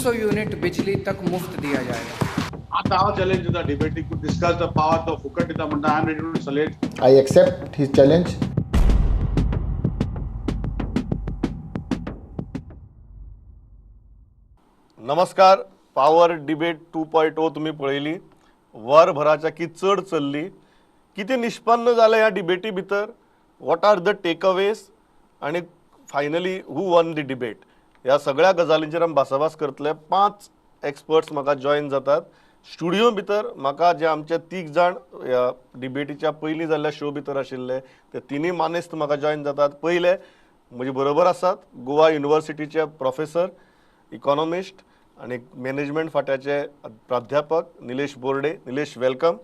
300 unit बिजली तक मुफ्त दिया जाएगा. आता हांव चॅलेंज दिता डिबेटीक टू डिस्कस द पावर तो फुकट दिता म्हणटा I am ready to select. I accept his challenge. नमस्कार. पावर डिबेट 2.0 तुम्ही पळयली. वरभराच्या की चड चल्ली. कितें निष्पन्न जालें ह्या डिबेटी भितर? वॉट आर द टेकअवेज आनी finally who one the debate? ह्या सगळ्या गजालींचेर आमी भासाभास करतले. 5 एक्सपर्ट्स म्हाका जॉयन जातात स्टुडियो भितर. म्हाका जे आमचे 3 जाण ह्या डिबेटीच्या पयलीं जाल्ल्या शो भितर आशिल्ले ते तिनूय मानेस्त म्हाका जॉयन जातात. पयले म्हजे बरोबर आसात गोवा युनिवर्सिटीचे प्रोफेसर, इकॉनॉमिस्ट आणि मॅनेजमेंट फाट्याचे प्राध्यापक निलेश बोर्डे. निलेश वेलकम.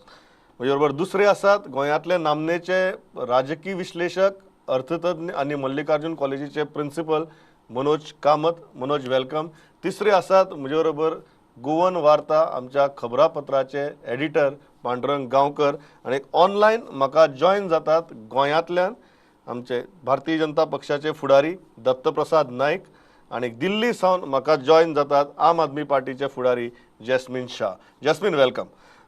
म्हजे बरोबर दुसरे आसात गोंयांतले नामनेचे राजकीय विश्लेशक, अर्थतज्ञ आणि मल्लिकार्जुन कॉलेजीचे प्रिंसिपल मनोज कामत. मनोज वेलकम. तिसरे आसात म्हजे बरोबर गोवन वार्ता आमच्या खबरापत्राचे एडिटर पांडुरंग गांवकर. आणि ऑनलायन म्हाका जॉयन जातात गोंयांतल्यान आमचे भारतीय जनता पक्षाचे फुडारी दत्तप्रसाद नायक आणि दिल्ली सावन म्हाका जॉयन जातात आम आदमी पार्टीचे फुडारी jasmine Shah. Jasmine welcome.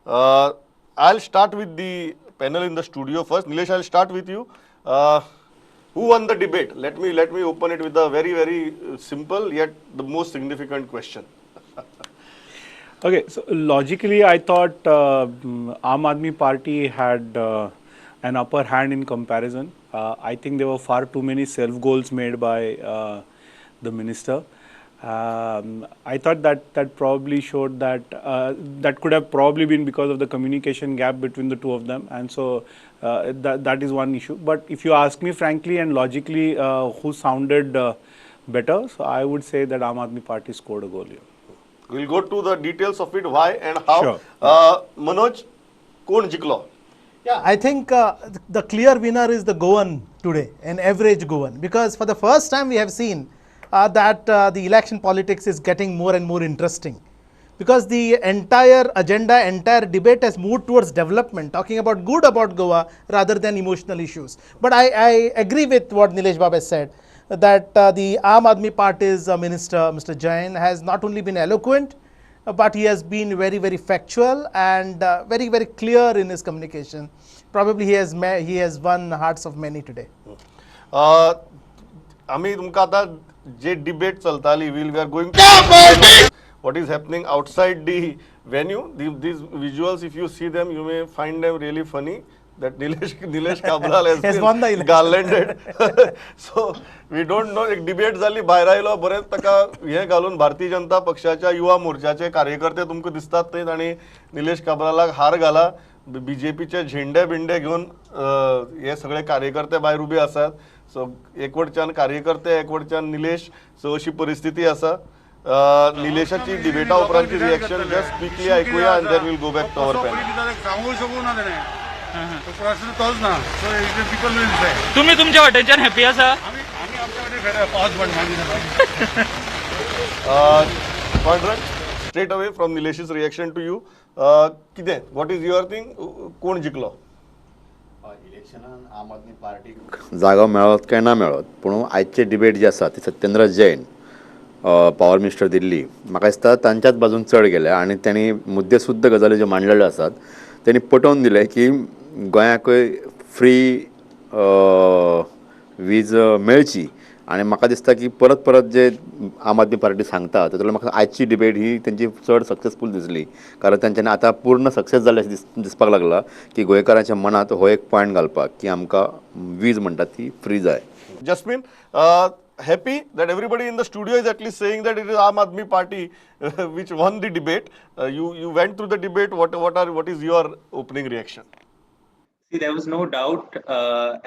I will start with the panel in the studio first. Nilesh, I will start with you. Who won the debate? Let me open it with a very simple yet the most significant question. Okay, so logically I thought Aam Aadmi Party had an upper hand in comparison. I think there were far too many self goals made by the minister. I thought that probably showed that that could have probably been because of the communication gap between the two of them, and so that is one issue. But if you ask me frankly and logically, who sounded better, so I would say that Aam Aadmi Party scored a goal here. We'll go to the details of it, why and how. Sure. Manoj, कोण जिंकलो? Yeah, I think the clear winner is the Goan today, an average Goan, because for the first time we have seen that the election politics is getting more and more interesting, because the entire agenda, entire debate has moved towards development, talking about good about Goa rather than emotional issues. But I agree with what Nilesh Bab has said, that the Aam Aadmi Party's minister, Mr. Jain, has not only been eloquent, but he has been very factual and very clear in his communication. Probably he has won hearts of many today. आम्ही तुमकां आता जे debate चलताली, we are going what is happening outside the venue. These visuals, if you see them, you may find them really funny. That Nilesh Cabral has won the been election. garlanded. So we don't know. एक debate जाली, भायर आयलो, बरेच ताका हे घालून भारतीय जनता पक्षाच्या युवा मोर्चाचे कार्यकर्ते तुमकां दिसतात थंय, आणि निलेश काब्रालाक हार घाला, बीजेपीचे झेंडे बिंडे घेऊन हे सगळे कार्यकर्ते भायर उबे आसात. सो एकवटच्यान कार्यकर्ते, एकवटच्यान निलेश, सो अशी परिस्थिती आसा. निलेशाची डिबेटा उपरांतची रिएक्शन जस्ट क्विकली ऐकूया and then we'll go back to our panel. सांगू शकू ना तेणे. तो प्रश्न तोच ना. So it people will say. तुम्ही तुमच्या वाटेच्यान हॅपी आसा? आम्ही आमच्या वाटे पावस पण मागितला. Prudent, straight away from Nilesh's reaction to you, कितें, what is your thing? कोण जिंकलो? इलेक्शनान आम आदमी पार्टीक जागो मेळत काय ना मेळत, पूण आयचे डिबेट जे आसा ते सत्येंद्र जैन, पॉवर मिनिस्टर दिल्ली, म्हाका दिसता तांच्याच बाजून चड गेल्या आणि त्यांनी मुद्देसूद गजाली ज्यो मांडलेल्यो आसात त्यांनी पटोवन दिले की गोंयाकय फ्री वीज मेळची. आणि म्हाका दिसता की परत जे आम आदमी पार्टी सांगता तातूंतल्यान म्हाका आयची डिबेट ही त्यांची चड सक्सेसफूल दिसली, कारण तांच्यांनी आतां पूर्ण सक्सेस जाल्ले दिसपाक लागला की गोंयकारांच्या मनात हो एक पॉयंट घालपाक की आमकां वीज म्हणटा ती फ्री जाय. Jasmine, happy that everybody in the studio is at least saying that it is Aam Aadmi Party which won the debate. You went through the debate. What is your opening reaction? See, there was no doubt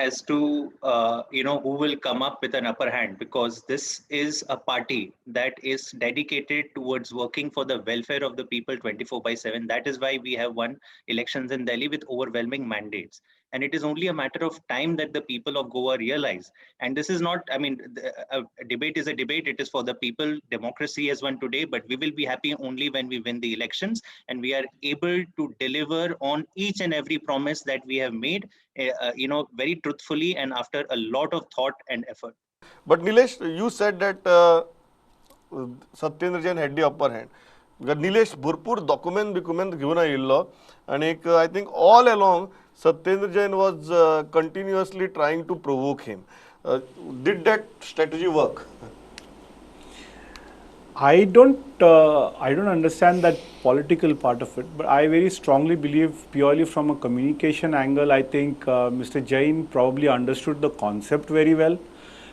as to who will come up with an upper hand, because this is a party that is dedicated towards working for the welfare of the people 24/7. That is why we have won elections in Delhi with overwhelming mandates. And it is only a matter of time that the people of Goa realize. And this is not, a debate is a debate. It is for the people. Democracy has won today, but we will be happy only when we win the elections and we are able to deliver on each and every promise that we have made, very truthfully and after a lot of thought and effort. But Nilesh, you said that Satyendra Jain had the upper hand. Nilesh भरपूर document घेऊन आयिल्लो आणि I think all along Satyendra Jain was continuously trying to provoke him. Did that strategy work? I don't understand that political part of it, but I very strongly believe purely from a communication angle, I think Mr. Jain probably understood the concept very well.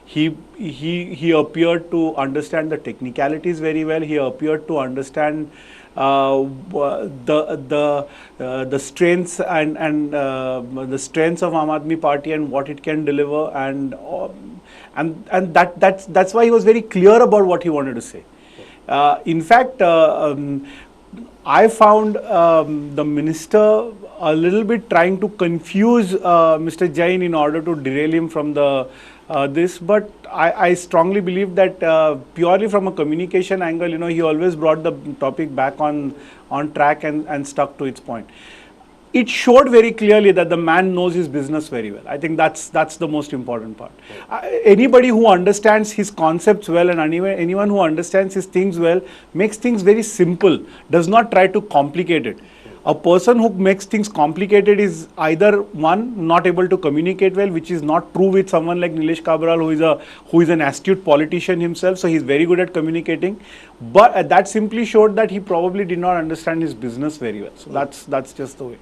He appeared to understand the technicalities very well. He appeared to understand the strengths and the strengths of Aam Aadmi Party and what it can deliver, and that's why he was very clear about what he wanted to say. In fact, I found the minister a little bit trying to confuse Mr. Jain in order to derail him from this, but I strongly believe that purely from a communication angle, he always brought the topic back on track and stuck to its point. It showed very clearly that the man knows his business very well. I think that's the most important part. Anybody who understands his concepts well and anyone who understands his things well makes things very simple, does not try to complicate it. A person who makes things complicated is either one, not able to communicate well, which is not true with someone like Nilesh Cabral, who is an astute politician himself, so he's very good at communicating. But that simply showed that he probably did not understand his business very well. So that's just the way.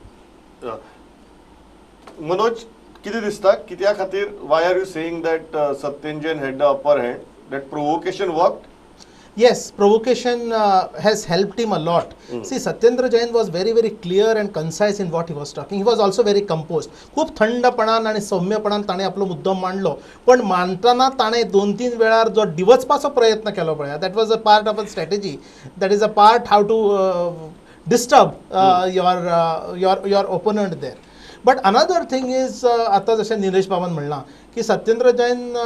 Manoj, किती दिसता कित्या खातीर why are you saying that Satyendra Jain had the upper hand? That provocation worked? Yes, provocation has helped him a lot. See, Satyendra Jain was very, very clear and concise in what he was talking. He was also very composed. खूप थंडपणान आणि सौम्यपणान ताणे आपलो मुद्दम मांडलो, पण मांडताना ताणे 2-3 वेळार जो डिवचपाचो प्रयत्न केलो पळय, that was a part of a strategy. That is a part how to disturb your opponent there. But another thing is, आता जशें निलेश बाबान म्हणला की सत्येंद्र जैन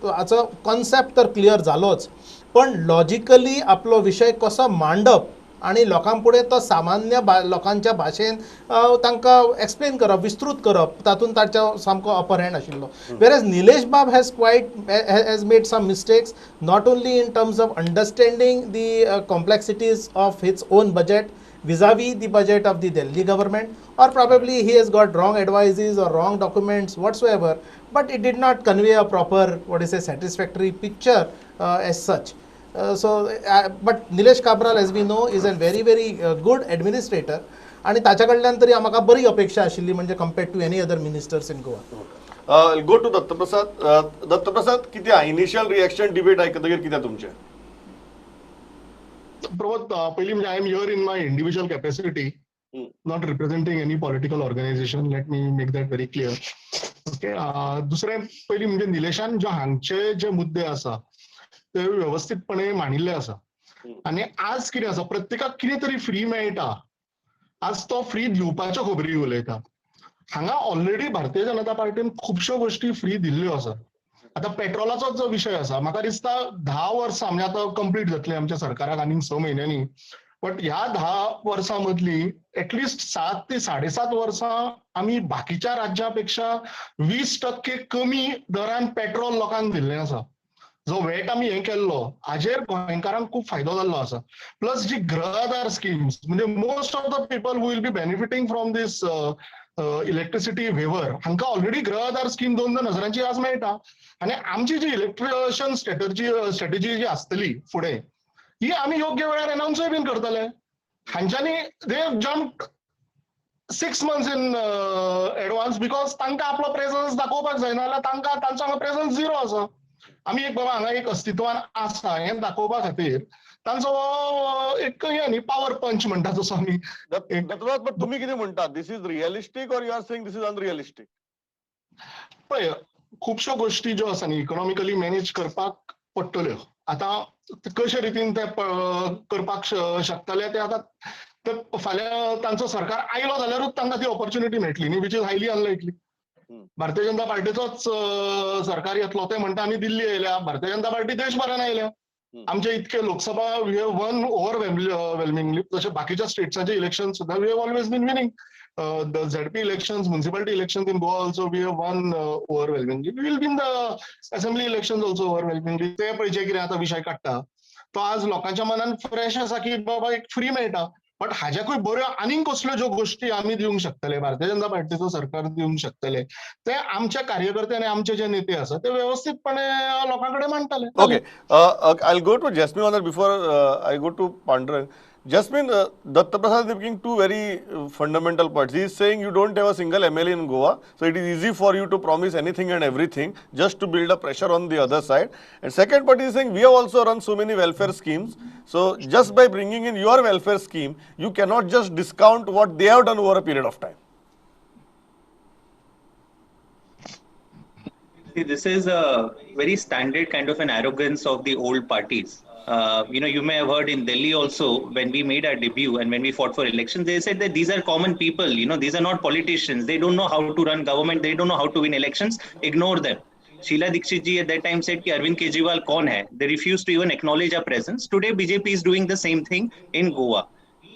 हाचो कॉन्सेप्ट तर क्लियर जालोच, पण लॉजिकली आपलो विशय कसो मांडप आणि लोकां फुडें तो सामान्य लोकांच्या भाशेन तांकां एक्सप्लेन करप, विस्तृत करप, तातूंत ताचो सामको अपर हँड आशिल्लो. Whereas Nilesh Bab has made some mistakes, not only in terms of understanding the complexities of his own budget vis-a-vis the budget of the Delhi government, or probably he has got wrong advices or wrong documents whatsoever, but it did not convey a proper, satisfactory picture as such. But Nilesh Cabral, as we know, is a very, very good administrator, आणि ताच्या कडल्यान तरी म्हाका बरी अपेक्षा आशिल्ली म्हणजे compared to any other ministers in Goa. Go to Dattaprasad. Dattaprasad, किती इनिशियल रिएक्शन डिबेट आयकतकीर कितें तुमचें? प्रमोद, पहिली म्हणजे I am here in my individual capacity, not representing any political organisation. Let me make that very clear. Okay. दुसरें पहिली म्हणजे निलेशान जे हांगचे जे मुद्दे आसा ते व्यवस्थितपणे मांडिल्ले आसा, आनी आज कितें आसा, प्रत्येकाक कितें तरी फ्री मेळटा, आज तो फ्री दिवपाच्यो खबरी उलयता. हांगा ऑलरेडी भारतीय जनता पार्टीन खुबश्यो गोष्टी फ्री दिल्ल्यो आसा. आता पेट्रोलाचो जो विषय आसा, म्हाका दिसता 10 वर्सां म्हणजे आता कंप्लीट जातली आमच्या सरकाराक आनीक 6 म्हयन्यांनी, बट ह्या 10 वर्सां मदली एटलिस्ट 7 ते 7.5 वर्सां आमी बाकीच्या राज्यापेक्षा 20% कमी दरान पेट्रोल लोकांक दिल्लें आसा. जो वेट आमी हे केल्लो हाजेर गोंयकारांक खूब फायदो जाल्लो आसा. प्लस जी गृह आधार स्किम्स, म्हणजे most of the people who will be benefiting from these electricity waiver, हांकां ऑलरेडी गृह आधार स्कीम 2,000 आज मेळटा. आणि आमची जी इलेक्ट्रिशन स्ट्रॅटेजी जी आसतली फुडें, ही आमी योग्य वेळार अनाउन्सूय बीन करतले. हांच्यांनी they jumped 6 months in advance because तांकां आपलो प्रेझन्स दाखोवपाक जायना, जाल्यार तांकां तांचो हांगा प्रेझन्स झिरो आसा. आमी एक बाबा हांगा एक अस्तित्वान आसा हें दाखोवपा खातीर तांचो एक हे न्ही पॉवर पंच म्हणटा जसो आमी. पण तुम्ही किती म्हणता, this is realistic or you are saying this is unrealistic? पळय, खुबश्यो गोष्टी ज्यो आसा न्ही इकॉनॉमिकली मॅनेज करपाक पडटल्यो. आतां कशे रितीन ते करपाक शकतले ते आतां फाल्यां तांचो सरकार आयलो जाल्यारूच तांकां ती ऑपॉर्च्युनिटी मेळटली न्ही, which is highly अनलायकली. Bharatiya Janata पार्टीचोच सरकार येतलो, ते म्हणटा आमी दिल्ली येयल्या, भारतीय जनता पार्टी देशभरान आयल्या. आमचे इतके Lok Sabha we have won overwhelmingly, जशे बाकीच्या स्टेट्सांचे इलेक्शन सुद्धा we have always been winning. The ZP elections, municipality elections in Goa also we have won overwhelmingly. We will win the assembly elections also overwhelmingly. ते पळय जे कितें आतां विशय काडटा तो आज लोकांच्या मनान फ्रेश आसा की बाबा एक फ्री मेळटा. बट हाज्याकूय बऱ्यो आनीक कसल्यो ज्यो गोष्टी आमी दिवंक शकतले, भारतीय जनता पार्टीचो सरकार दिवंक शकतले, ते आमचे कार्यकर्ते आणि आमचे जे नेते आसात ते व्यवस्थितपणे लोकांकडे मांडटले. Okay, I'll go to Jasmine on that before I go to Pandurang. Jasmine, Datta Prasad is making two very fundamental points. He is saying you don't have a single MLA in Goa, so it is easy for you to promise anything and everything just to build a pressure on the other side. And second part, he is saying we have also run so many welfare schemes, so just by bringing in your welfare scheme, you cannot just discount what they have done over a period of time. See, this is a very standard kind of an arrogance of the old parties. You may have heard in Delhi also, when we made our debut and when we fought for elections, they said that these are common people, these are not politicians. They don't know how to run government. They don't know how to win elections. Ignore them. Sheila Dikshit ji at that time said, ki Arvind Kejriwal kaun hai? They refused to even acknowledge our presence. Today, BJP is doing the same thing in Goa.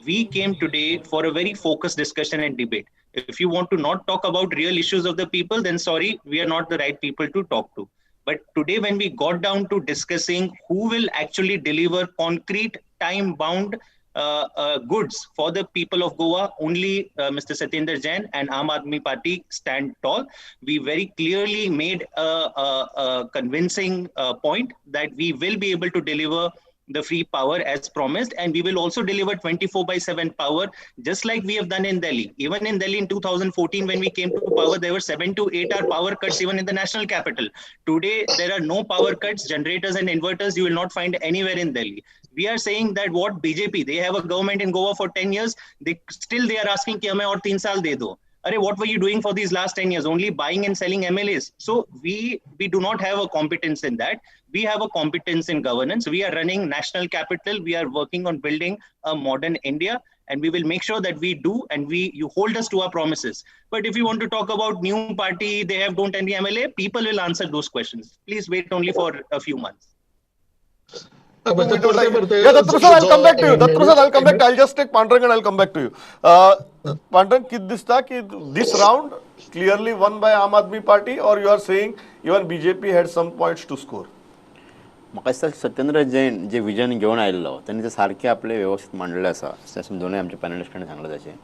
We came today for a very focused discussion and debate. If you want to not talk about real issues of the people, then sorry, we are not the right people to talk to. But today, when we got down to discussing who will actually deliver concrete, time-bound goods for the people of Goa, only Mr. Satyendra Jain and Aam Aadmi Party stand tall. We very clearly made a convincing point that we will be able to deliver the free power as promised, and we will also deliver 24/7 power, just like we have done in Delhi. Even in Delhi in 2014, when we came to power, there were 7 to 8 hour power cuts even in the national capital. Today, there are no power cuts. Generators and inverters you will not find anywhere in Delhi. We are saying that what BJP, they have a government in Goa for 10 years, they are asking ki hame aur 3 saal de do. Arey, what were you doing for these last 10 years? Only buying and selling MLAs. So we do not have a competence in that. We have a competence in governance. We are running national capital. We are working on building a modern India, and we will make sure that we do, and you hold us to our promises. But if you want to talk about new party, they don't any MLA, people will answer those questions. Please wait only for a few months. Yeah, Datta Prasad, I'll come back to you. Datta Prasad, I'll come back. I'll just take Pandurang and I'll come back to you. Pandurang, this round clearly won by Aam Aadmi Party, or you are saying even BJP had some points to score? म्हाका दिसता सत्येंद्र जैन जे vision घेवन आयिल्लो तेणी ते सारके आपले व्यवस्थित मांडलेले आसा अशें दोनूय आमच्या पॅनलिस्टांनी सांगलें तशें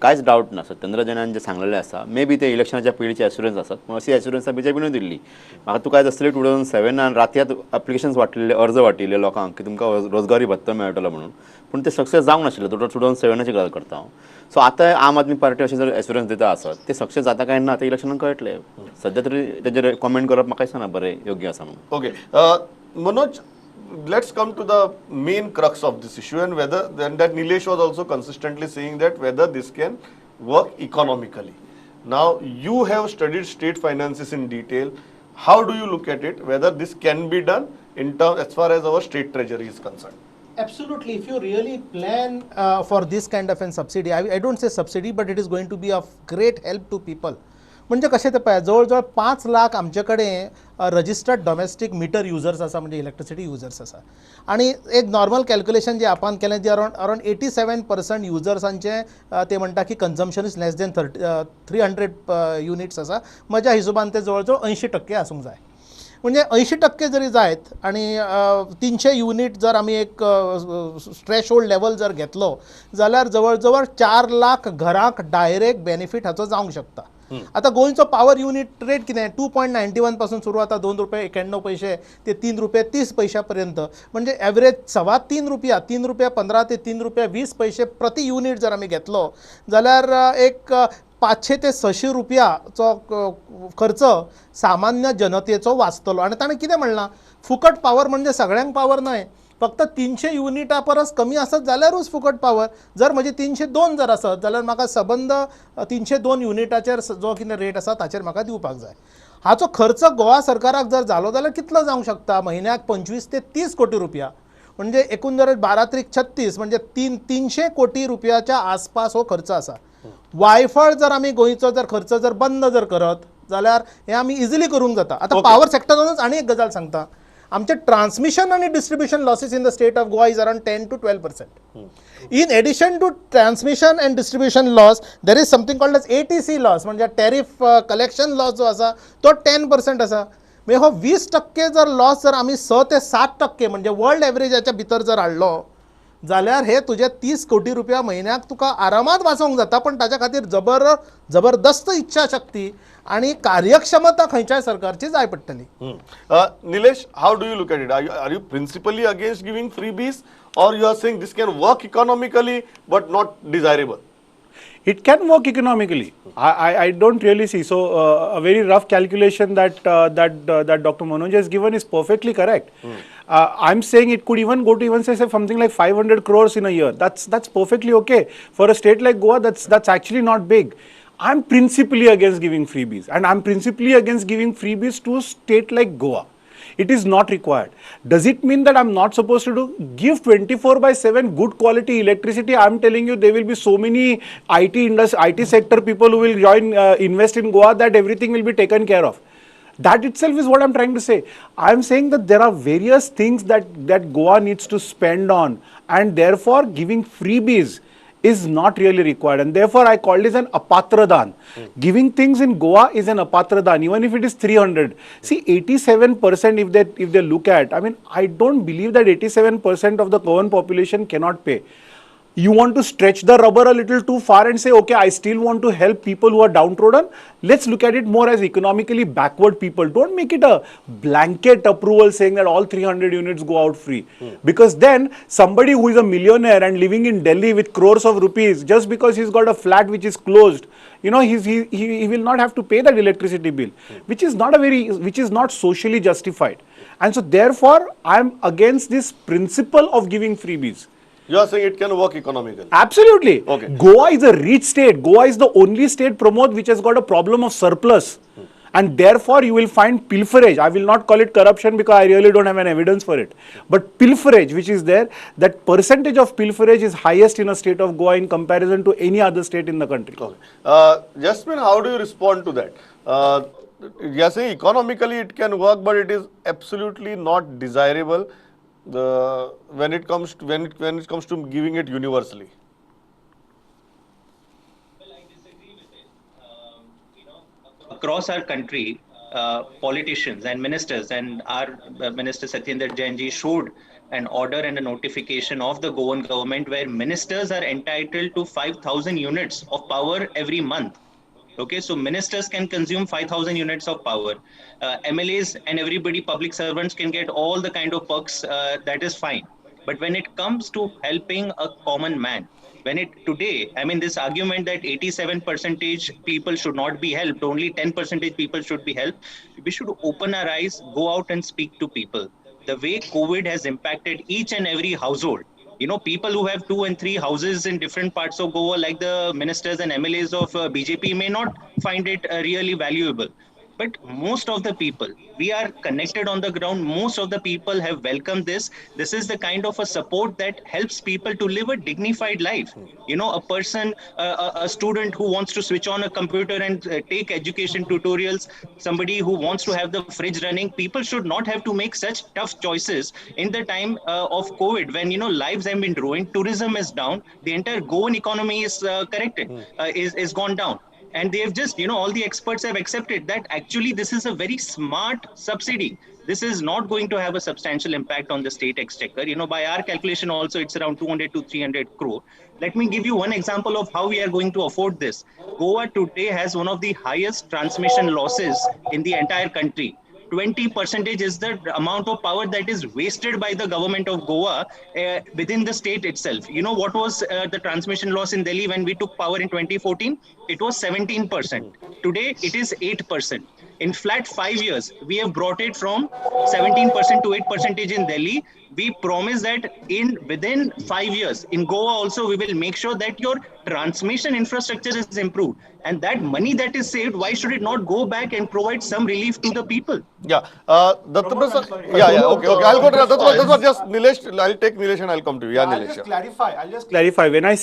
कांयच डावट ना. सत्येंद्र जैनान जे सांगलेलें आसा मे बी ते इलेक्शनाच्या पयलींचे एश्युरन्स आसात, पूण अशी एश्युरन्सां BJPनूय दिल्ली. म्हाका तुका आयज आसतली 2007 रातयात एप्लिकेशन्स वाटिल्ले, अर्ज वाटिल्ले लोकांक की तुमकां रोजगारी भत्तो मेळटलो म्हणून, पूण ते सक्सेस जावंक नाशिल्ले. 2007ची गजाल करता हांव. सो आतां आम आदमी पार्टी अशें जर एश्युरन्स दिता आसत ते सक्सेस जाता काय ना ते इलेक्शनाक कळटलें. सद्या तरी तेजेर कॉमेंट करप म्हाका दिसना बरें योग्य आसा म्हणून. Okay. Manoj, let's come to the main crux of this issue, and that Nilesh was also consistently saying that whether this can work economically. Now, you have studied state finances in detail. How do you look at it, whether this can be done in terms as far as our state treasury is concerned? Absolutely. If you really plan for this kind of a subsidy, I don't say subsidy, but it is going to be of great help to people. म्हणजे कशें ते पळय, जवळ 5 लाख आमचे कडेन registered domestic metre users आसा, म्हणजे electricity users आसा. आणि एक नॉर्मल कॅल्क्युलेशन जे आपण केलें जे अराउंड 87% युजर्सांचे ते म्हणटा की consumption is less than 300 units आसा. म्हज्या हिशोबान ते जवळ 80% आसूंक जाय. म्हणजे 80% जरी जायत आणि 300 युनिट जर आमी एक थ्रेशोल्ड लेवल जर घेतलो जाल्यार जवळ जवळ 4 लाख घरांक डायरेक्ट बेनिफीट हाचो जावंक शकता. आता गोंयचो पॉवर युनिट रेट कितें 2.91 पासून सुरू जाता, ₹2.91 ते ₹3.30 पर्यंत. म्हणजे एवरेज ₹3.15 ₹3.15 ते ₹3.20 प्रति युनिट जर आमी घेतलो जाल्यार एक 500 ते 600 रुपयाचो खर्च सामान्य जनतेचो वाचतलो. आणि ताणें कितें म्हणलां, फुकट पॉवर म्हणजे सगळ्यांक पॉवर न्हय, फक्त 300 युनिटा परस कमी आसत जाल्यारूच फुकट पॉवर. जर म्हजी 302 जर आसत जाल्यार म्हाका सबंद 302 युनिटाचेर जो कितें रेट आसा ताचेर म्हाका दिवपाक जाय. हाचो खर्च गोवा सरकाराक जर जालो जाल्यार कितलो जावंक शकता, म्हयन्याक 25 ते 30 कोटी रुपया. म्हणजे एकूण जर 12×36 म्हणजे 300 कोटी रुपयाच्या आसपास हो खर्च आसा. वायफळ जर आमी गोंयचो जर खर्च जर बंद जर करत जाल्यार हे आमी इजिली करूंक जाता. आता पॉवर सेक्टरानूच आनी एक गजाल सांगता, आमचे ट्रान्समिशन आणि distribution losses in the state of Goa is around 10 to 12%. In addition to transmission and distribution loss, there is something called as ATC loss, म्हणजे टॅरिफ कलेक्शन लॉस जो आसा तो 10% आसा. म्हणजे हो 20% जर लॉस जर आम्ही 6 ते 7% म्हणजे वर्ल्ड एव्हरेजाच्या भितर जर हाडलो जाल्यार हे तुझे 30 कोटी रुपया म्हयन्याक तुका आरामात वाचोवंक जाता, पण ताच्या खातीर जबरदस्त इच्छाशक्ती आणि कार्यक्षमता खंयच्याय सरकारची जाय पडटली. Nilesh, how do you look at it? Are you principally against giving freebies, or you are saying this can work economically but not desirable? It can work economically. I don't really see. So a very rough calculation that Dr. Manoj has given is perfectly correct. I'm saying it could even go to even say something like 500 crores in a year. That's perfectly okay for a state like Goa. That's actually not big. I'm principally against giving freebies, and I'm principally against giving freebies to a state like Goa. It is not required. Does it mean that I'm not supposed to give 24/7 good quality electricity? I'm telling you, there will be so many IT sector people who will invest in Goa that everything will be taken care of. That itself is what I'm trying to say. I'm saying that there are various things that Goa needs to spend on, and therefore giving freebies is not really required, and therefore I called it an apatradan. Giving things in Goa is an apatradan, even if it is 300. See, 87% if they look at, I mean, I don't believe that 87% of the Goan population cannot pay. You want to stretch the rubber a little too far and say, okay, I still want to help people who are downtrodden. Let's look at it more as economically backward people. Don't make it a blanket approval saying that all 300 units go out free. Because then somebody who is a millionaire and living in Delhi with crores of rupees, just because he's got a flat which is closed, you know, he will not have to pay that electricity bill, which is not socially justified. And so therefore, I'm against this principle of giving freebies. You are saying it can work economically. Absolutely. Okay. Goa is a rich state. Goa is the only state, Pramod, which has got a problem of surplus. And therefore, you will find pilferage. I will not call it corruption because I really don't have an evidence for it. But pilferage, which is there, that percentage of pilferage is highest in a state of Goa in comparison to any other state in the country. Okay. Jasmine, how do you respond to that? You are saying economically it can work, but it is absolutely not desirable when it comes to giving it universally. Well, I disagree with it. Across our country, politicians and ministers, and our Minister Satyendra Jain ji showed an order and a notification of the Goan government where ministers are entitled to 5,000 units of power every month. Okay, so ministers can consume 5,000 units of power. MLAs and everybody, public servants, can get all the kind of perks. That is fine. But when it comes to helping a common man, today, I mean, this argument that 87% people should not be helped, only 10% people should be helped, we should open our eyes, go out and speak to people. The way COVID has impacted each and every household, you know, people who have 2 and 3 houses in different parts of Goa, like the ministers and MLAs of BJP, may not find it really valuable. But most of the people, we are connected on the ground. Most of the people have welcomed this. This is the kind of a support that helps people to live a dignified life. You know, a person, a student who wants to switch on a computer and take education tutorials, somebody who wants to have the fridge running, people should not have to make such tough choices in the time of COVID, when, you know, lives have been ruined, tourism is down, the entire Goan economy is is gone down. And they have just, you know, all the experts have accepted that actually this is a very smart subsidy. This is not going to have a substantial impact on the state exchequer. You know, by our calculation also, it's around 200 to 300 crore. Let me give you one example of how we are going to afford this. Goa today has one of the highest transmission losses in the entire country. 20% is the amount of power that is wasted by the government of Goa within the state itself. You know what was the transmission loss in Delhi when we took power in 2014? It was 17%. Today it is 8%. In flat 5 years, we have brought it from 17% to 8% in Delhi. We promise that within 5 years in Goa also we will make sure that your transmission infrastructure is improved, and that money that is saved, why should it not go back and provide some relief to the people? Yeah, Dattapra sir. Okay. I'll go to Dattapra. Just Nilesh. I'll take Nilesh and I'll come to you. Yeah, Nilesh. I'll just clarify. When I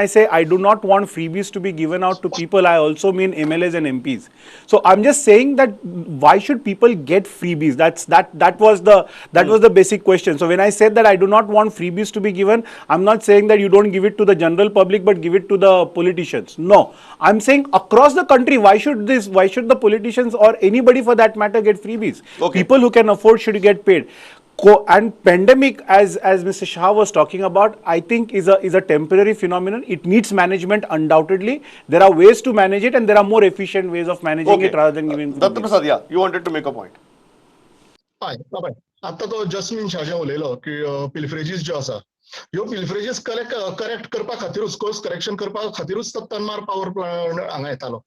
say I do not want freebies to be given out to people, I also mean MLAs and MPs. So I'm just saying that why should people get freebies? That was the basic question. efficient. So when I said that I do not want freebies to be given, I'm not saying that you don't give it to the general public but give it to the politicians. No, I'm saying across the country, why should the politicians or anybody for that matter get freebies? Okay. People who can afford should get paid. And pandemic, as Mr. Shah was talking about, I think is a temporary phenomenon. It needs management undoubtedly. There are ways to manage it, and there are more efficient ways of managing it rather than giving. Datta Prasad, yeah, you wanted to make a point. हय पळय आतां तो जस्मिन शाह उलयलो की पिल्फ्रेजीस ज्यो आसा ह्यो पिल्फ्रेजीस correct करपा खातीरूच कोर्स करेक्शन करपा खातीरूच तो तनमार पावर प्लांट हांगा येतालो.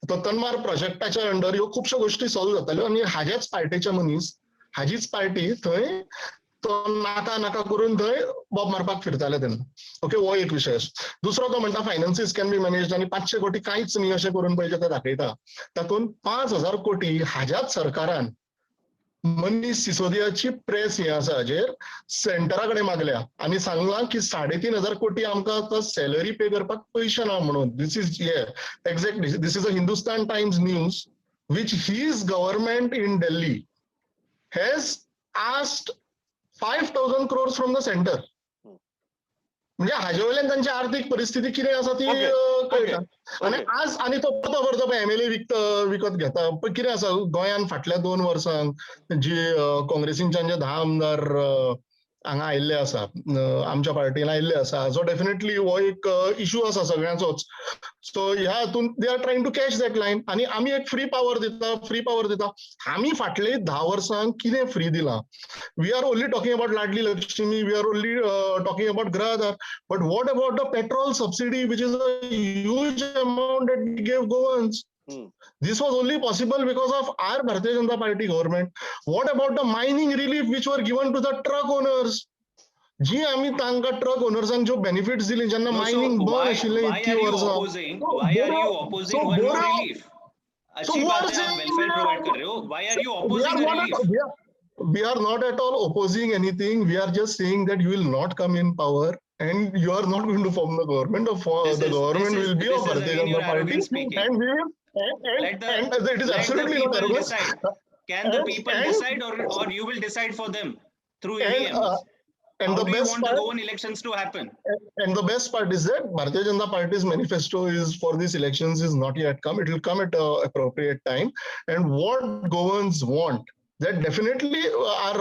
तो तनमार प्रोजेक्टाच्या अंडर ह्यो खुबश्यो गोश्टी सॉल्व जाताल्यो आनी हाजेच पार्टीचे मनीस हाजीच पार्टी थंय तो नाका करून थंय बॉब मारपाक फिरताले तेन्ना. ओके, हो एक विशय. दुसरो तो म्हणटा फायनान्सीस कॅन बी मॅनेज्ड आनी 500 कोटी कांयच न्ही अशें करून पळय ते दाखयता. तातूंत 5000 कोटी हाज्याच सरकारान मनीस सिसोदियाची प्रेस ही आसा हाजेर सेंटरा कडेन मागल्या आनी सांगलां की 3,500 कोटी आमकां आतां सॅलरी पे करपाक पयशे ना म्हणून. This is exactly this is a Hindustan times news which his government in Delhi has asked 5,000 crores from the center. म्हणजे हाजे वयल्यान तांची आर्थीक परिस्थिती कितें आसा ती कळटा. आनी आज आनी तो परतो एमएलए विकत घेता पण कितें आसा गोंयान फाटल्या 2 वर्सांक जी काँग्रेसींच्यान जे 10 आमदार हांगा आयिल्ले आसा आमच्या पार्टीन आयिल्ले आसा सो डेफिनेटली हो एक इशू आसा सगळ्यांचोच. सो ह्या हातून they are trying to catch that lion आनी आमी एक फ्री पावर दिता. आमी फाटले 10 वर्सांक कितें फ्री दिलां? We are only talking about Ladli Lakshmi, we are only talking about Griha Aadhar, but what about the petrol subsidy which is a huge amount that we gave Goans? This was only possible because of our Bharatiya Janata Party government. What about the mining relief which were given to the truck owners? जी आम्ही तांकां truck ओनर्सांक ज्यो benefits दिली जेन्ना mining बंद आशिल्लें इतकी वर्सां. Why are you opposing one more relief? अच्छी बात है आप वेलफेयर प्रोवाइड कर रहे हो. Why are you opposing a relief? We are not at all opposing anything. We are just saying that you will not come in power and you are not going to form the government. The government will be of Bharatiya Janata Party and we will. And it is absolutely not arrogance. Can the people decide or you will decide for them through EVM? And How the do you best want part, the own elections to happen? And the best part is that Bharatiya Janata Party's manifesto is for these elections is not yet come. It will come at an appropriate time. And what Goans want, that definitely our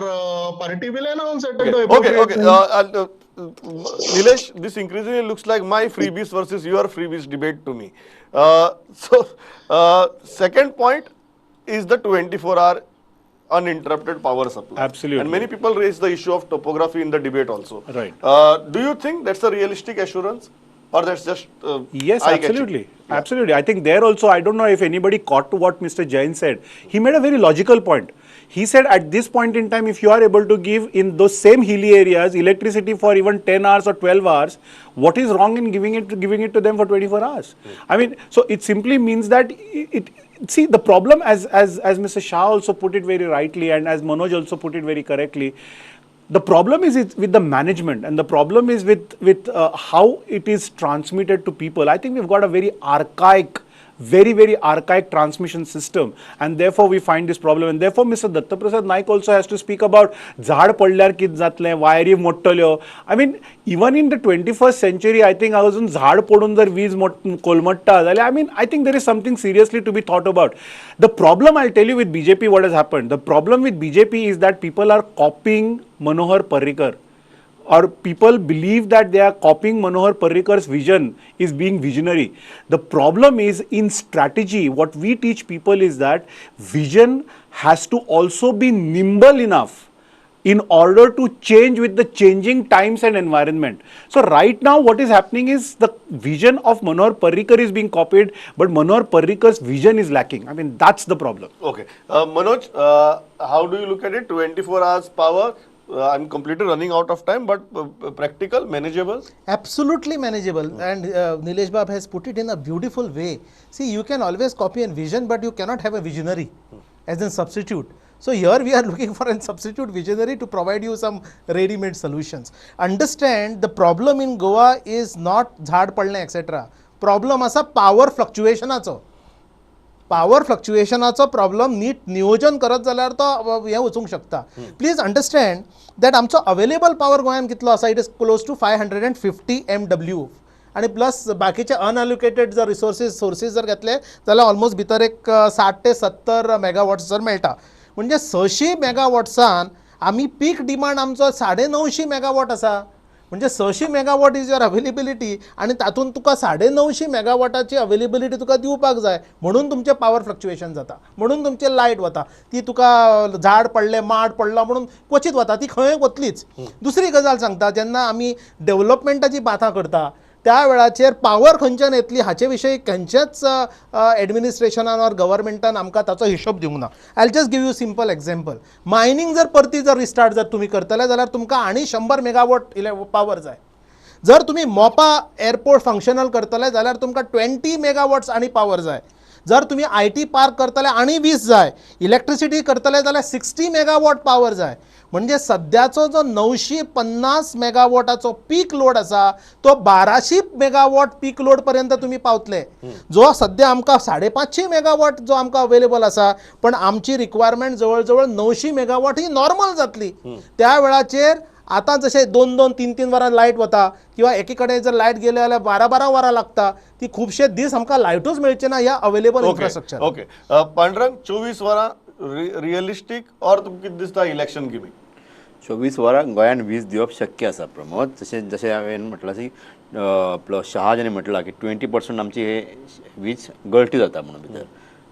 party will announce at the appropriate time. Nilesh, this increasingly looks like my freebies versus your freebies debate to me. Second point is the 24-hour uninterrupted power supply. Absolutely. And many people raise the issue of topography in the debate also. Right. Do you think that's a realistic assurance? Or that's just yes, absolutely. Yeah. Absolutely. I think there also, I don't know if anybody caught to what Mr. Jain said. He made a very logical point. He said at this point in time, if you are able to give in those same hilly areas electricity for even 10 hours or 12 hours, what is wrong in giving it to them for 24 hours? I mean, so it simply means that see, the problem as Mr. Shah also put it very rightly and as Manoj also put it very correctly, the problem is with the management and the problem is with how it is transmitted to people. I think we've got a very archaic transmission system and therefore we find this problem and therefore Mr. Datta Prasad Naik also has to speak about झाड पडल्यार कित जातलें, वायरी मोडटल्यो. I mean, even in the 21st century, I think अजून झाड पडून जर वीज कोलमट्टा जाल्यार, I mean, I think there is something seriously to be thought about. The problem, I'll tell you, with BJP what has happened. The problem with BJP is that people are copying Manohar Parrikar. Or people believe that they are copying Manohar Parrikar's vision is being visionary. The problem is in strategy, what we teach people is that vision has to also be nimble enough in order to change with the changing times and environment. So right now what is happening is the vision of Manohar Parrikar is being copied, but Manohar Parrikar's vision is lacking. I mean, that's the problem. Okay. Manoj, how do you look at it? 24 hours power? I'm completely running out of time, but practical, manageable? Absolutely manageable. And Nilesh Bab has put it in a beautiful way. See, you can always copy a vision, but you cannot have a visionary as a substitute. So here we are looking for a substitute visionary to provide you some ready-made solutions. Understand, the problem in Goa is not झाड पडलें etc. Problem asa power fluctuation acho. Power फ्लक्च्युएशनाचो problem नीट नियोजन करत जाल्यार तो हें वचूंक शकता. प्लीज अंडरस्टँड दॅट आमचो अवेलेबल पावर गोंयांत कितलो आसा, it is close to 550 MW आणि प्लस बाकीचे अनअलोकेटेड जर सोर्सीस जर घेतले जाल्यार ऑलमोस्ट भितर एक 60 ते 70 मेगावॉट्स जर मेळटा. म्हणजे 600 मेगावॉट्सान आमी पीक डिमांड आमचो 950 मेगावॉट आसा. म्हणजे 600 मेगावॉट इज युअर अवेलेबिलिटी आणि तातूंत तुका 950 मेगावॉटाची अवेलेबिलिटी तुका दिवपाक जाय, म्हणून तुमचें पावर फ्लक्च्युएशन जाता, म्हणून तुमचें लायट वता. ती तुका झाड पडलें माड पडलो म्हणून क्वचित वता, ती खंय वतलीच. दुसरी गजाल सांगता, जेन्ना आमी डेव्हलपमेंटाची बातां करता त्या वेळाचेर पावर खंयच्यान येतली हाचे विशयी खंयचेच एडमिनिस्ट्रेशनान ऑर गव्हर्मेंटान आमकां ताचो हिशोब दिवंक ना. I just give you simple example. Mining जर परती जर रिस्टार्ट जर तुमी करतले जाल्यार तुमकां आनी 100 मेगावॉट पावर जाय. जर तुमी मोपा एअरपोर्ट फंक्शनल करतले जाल्यार तुमकां 20 मेगावॉट्स आनी पावर जाय. जर तुमी IT पार्क करतले आनी 20 जाय. इलेक्ट्रिसिटी करतले जाल्यार 60 मेगावॉट पावर जाय. म्हणजे सध्याचो जो 950 मेगावॉटाचो पीक लोड आसा तो 1200 मेगावॉट पीक लोड पर्यंत तुम्ही पावतले, जो सध्या आमकां 550 मेगावॉट जो आमकां अवेलेबल आसा. पण आमची रिक्वायरमेंट जवळ जवळ 900 मेगावॉट ही नॉर्मल जातली. त्या वेळाचेर आतां जशें 2-2, 3-3 वरां लायट वता किंवा एकी कडेन जर लायट गेले जाल्यार 12-12 वरां लागता, ती खुबशे दीस आमकां लायटूच मेळचे ना ह्या अवेलेबल इन्फ्रास्ट्रक्चर. ओके पांडुरंग 24 वरां रिअलिस्टीक ऑर तुमकां कितें दिसता इलेक्शन गिमीक? 24 वरां गोंयान वीज दिवप शक्य आसा प्रमोद. जशें हांवें म्हटलां की आपलो शहा जेणे म्हटलां की 20% आमची हे वीज गळटी जाता म्हणून भितर.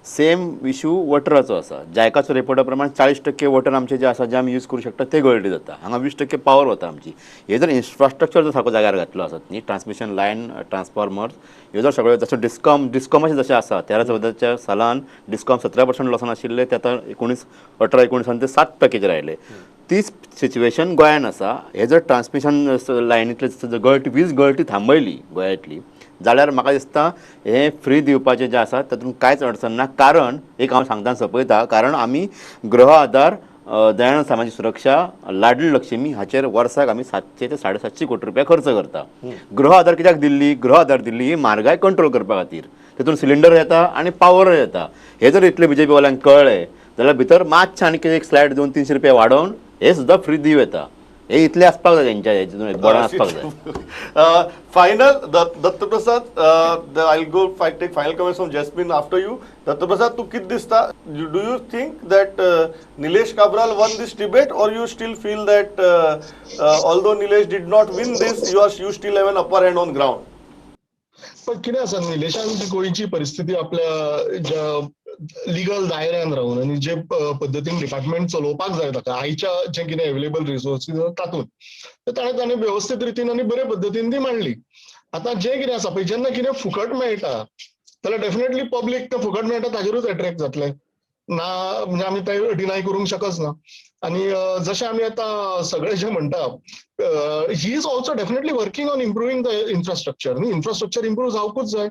सेम इशू वॉटराचो आसा. जायकाचो रिपोर्टा प्रमाण 40% वॉटर आमचे जे आसा जे आमी यूज करूं शकता ते गळटी जाता. हांगा 20% पावर वता आमची. हे जर इन्फ्रास्ट्रक्चर जर सारको जाग्यार घातलो आसत न्ही, ट्रान्समिशन लायन, ट्रान्सफॉर्मर्स, ह्यो जर सगळ्यो जसो डिस्कॉमाचे जशें आसा 13-14 सालान डिस्कॉम 17% लॉसान आशिल्ले, ते आतां 18-19 ते 7% आयले. तीच सिच्युएशन गोंयान आसा. हे जर ट्रान्समिशन लायनींतले गळटी वीज गळटी थांबयली गोंयांतली जाल्यार म्हाका दिसता हे फ्री दिवपाचें जें आसा तातूंत कांयच अडचण ना. कारण एक हांव सांगता सोंपयता, कारण आमी गृह आधार, दयानंद सामाजीक सुरक्षा, लाडली लक्ष्मी हाचेर वर्साक आमी 700 ते 750 कोटी रुपया खर्च करता. गृह आधार कित्याक दिल्ली? गृह आधार दिल्ली ही म्हारगाय कंट्रोल करपा खातीर. तितून सिलिंडर येता आनी पावर येता. हे जर इतले BJP वाल्यांक कळ्ळें जाल्यार भितर मातशें आनी एक स्लायड दिवन 300 रुपया वाडोवन हे सुद्दां फ्री दिव येता. हे इतले आसपाक जाय तेंच्या हेतून बोर्डान आसपाक जाय. Final Dattaprasad, I go take final comments from Jasmine after you. Dattaprasad, तू कितें दिसता? Do you think that Nilesh Cabral won this debate, or you still feel that although Nilesh did not win this, you still have an upper hand on ground? पण कितें आसा, निलेशान गोंयची परिस्थिती आपल्या ज्या लिगल दायऱ्यान रावन आनी जे पद्दतीन डिपार्टमेंट चलोवपाक जाय ताका आयच्या जे कितें अवेलेबल रिसोर्सीस तातूंत ताणें वेवस्थीत रितीन आनी बरे पद्दतीन ती मांडली. आतां जें कितें आसा पळय, जेन्ना कितें फुकट मेळटा जाल्यार डेफिनेटली पब्लीक तें फुकट मेळटा ताजेरूच एट्रॅक्ट जातले ना, म्हणजे आमी ते डिनाय करूंक शकच ना. आनी जशें आमी आतां सगळे जे म्हणटा, he is also definitely working on improving the infrastructure. न्ही, इन्फ्रास्ट्रक्चर इम्प्रूव जावपूच जाय.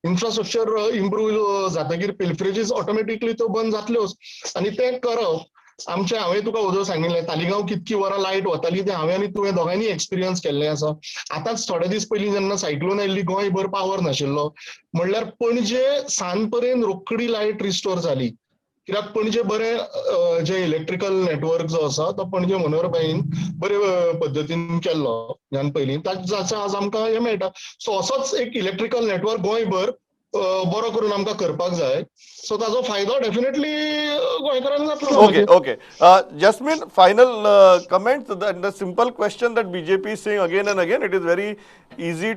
इन्फ्रास्ट्रक्चर इम्प्रूव जातकीर पिल्फ्रेजीस ऑटोमॅटिकली त्यो बंद जातल्योच. आनी तें करप आमचे, हांवें तुका उजो सांगिल्लें, तालिगांव कितकी वरां लायट वताली तें हांवें आनी तुवें दोगांयनी एक्सपिरियन्स केल्लें आसा. आतांच थोडे दीस पयलीं जेन्ना सायक्लोन आयिल्ली, गोंयभर पावर नाशिल्लो, म्हणल्यार पणजे सांज पर्यंत रोखडी लायट रिस्टोर जाली. कित्याक पणजे बरें जे इलेक्ट्रिकल नेटवर्क जो आसा तो पणजे मनोरबाईन बरे पद्दतीन केल्लो ह्यान पयलीं, ताचो आज आमकां हें मेळटा. सो असोच एक इलेक्ट्रिकल नेटवर्क गोंयभर बरो करून आमकां करपाक जाय. सो ताजो फायदो डेफिनेटली गोंयकारांक जातलो. Okay. Jasmine, final comment. The simple question that BJP is saying again and again, it is very easy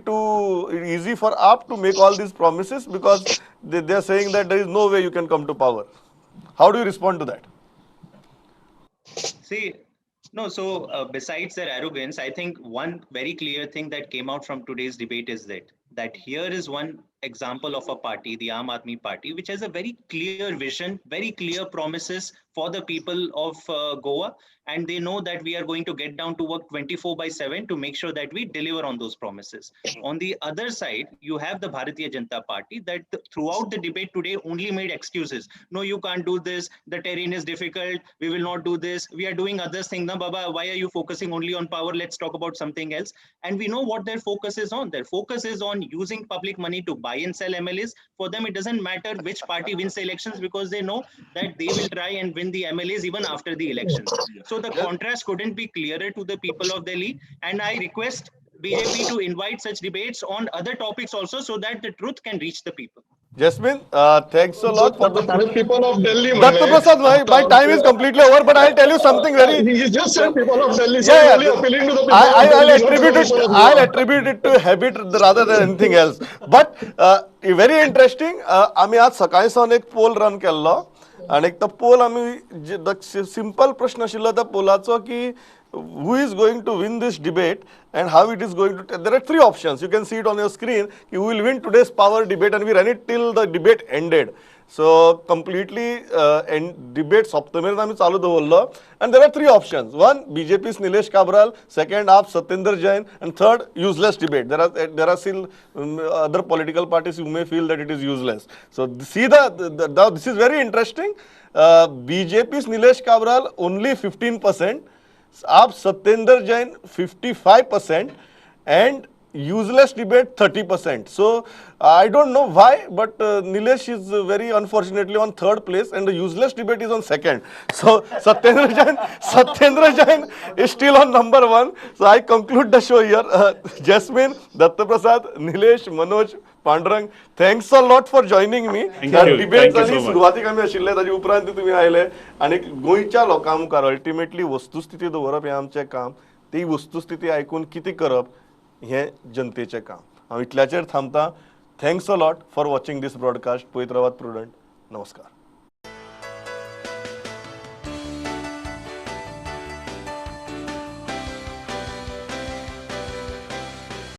for AAP to make all these promises because they are saying that there is no way you can come to power. How do you respond to that? See, no, so besides their arrogance, I think one very clear thing that came out from today's debate is that here is one example of a party, the Aam Aadmi Party, which has a very clear vision, very clear promises for the people of Goa, and they know that we are going to get down to work 24/7 to make sure that we deliver on those promises. On the other side, you have the Bharatiya Janata Party that throughout the debate today only made excuses. No, you can't do this. The terrain is difficult. We will not do this. We are doing other things. Na, Baba, why are you focusing only on power? Let's talk about something else. And we know what their focus is on. Their focus is on using public money to buy buy and sell MLAs. For them, it doesn't matter which party wins the elections because they know that they will try and win the MLAs even after the elections. So the contrast couldn't be clearer to the people of Delhi. And I request BJP to invite such debates on other topics also so that the truth can reach the people. Jasmine, thanks a lot for the people of Delhi. Dr. Prasad, my time is completely over, but I'll tell you something very. He just said people of Delhi. So Yeah, only appealing to the people I, of I'll Delhi, not to the attribute it. people of I'll Goa. attribute it to habit rather than anything else. But very interesting. आम्ही आज सकाळी सावन एक पोल run केल्लो आणि तो पोल आम्ही simple प्रश्न आशिल्लो त्या पोलाचो की who is going to win this debate and how it is going to. There are three options. You can see it on your screen. Who will win today's power debate, and we ran it till the debate ended. So completely debate सप्तमेर आम्ही चालू दवरलो, and there are three options. One, BJP's Nilesh Cabral. Second half, Satyendra Jain, and third, useless debate. There are still other political parties who may feel that it is useless. So see this is very interesting. BJP's Nilesh Cabral only 15%. आप Satyendra Jain 55% and useless debate 30%. So I don't know why, but Nilesh is very unfortunately on third place and the useless debate is on second. So Satyendra Jain is still on number one. So I conclude the show here. Jasmine, Datta Prasad, Nilesh, Manoj, Pandurang, thanks a lot for joining me. Thank you so much. सुरुवातीक आमी आशिल्ले ताजे उपरांत तुम्ही आयले आणि गोंयच्या लोकां मुखार अल्टिमेटली वस्तुस्थिती दवरप हें आमचें काम. ती वस्तुस्थिती आयकून कितें करप हें जनतेचें काम. हांव इतल्याचेर थांबतां. Thanks a lot for watching this broadcast. पळयत रावात प्रुडंट. नमस्कार.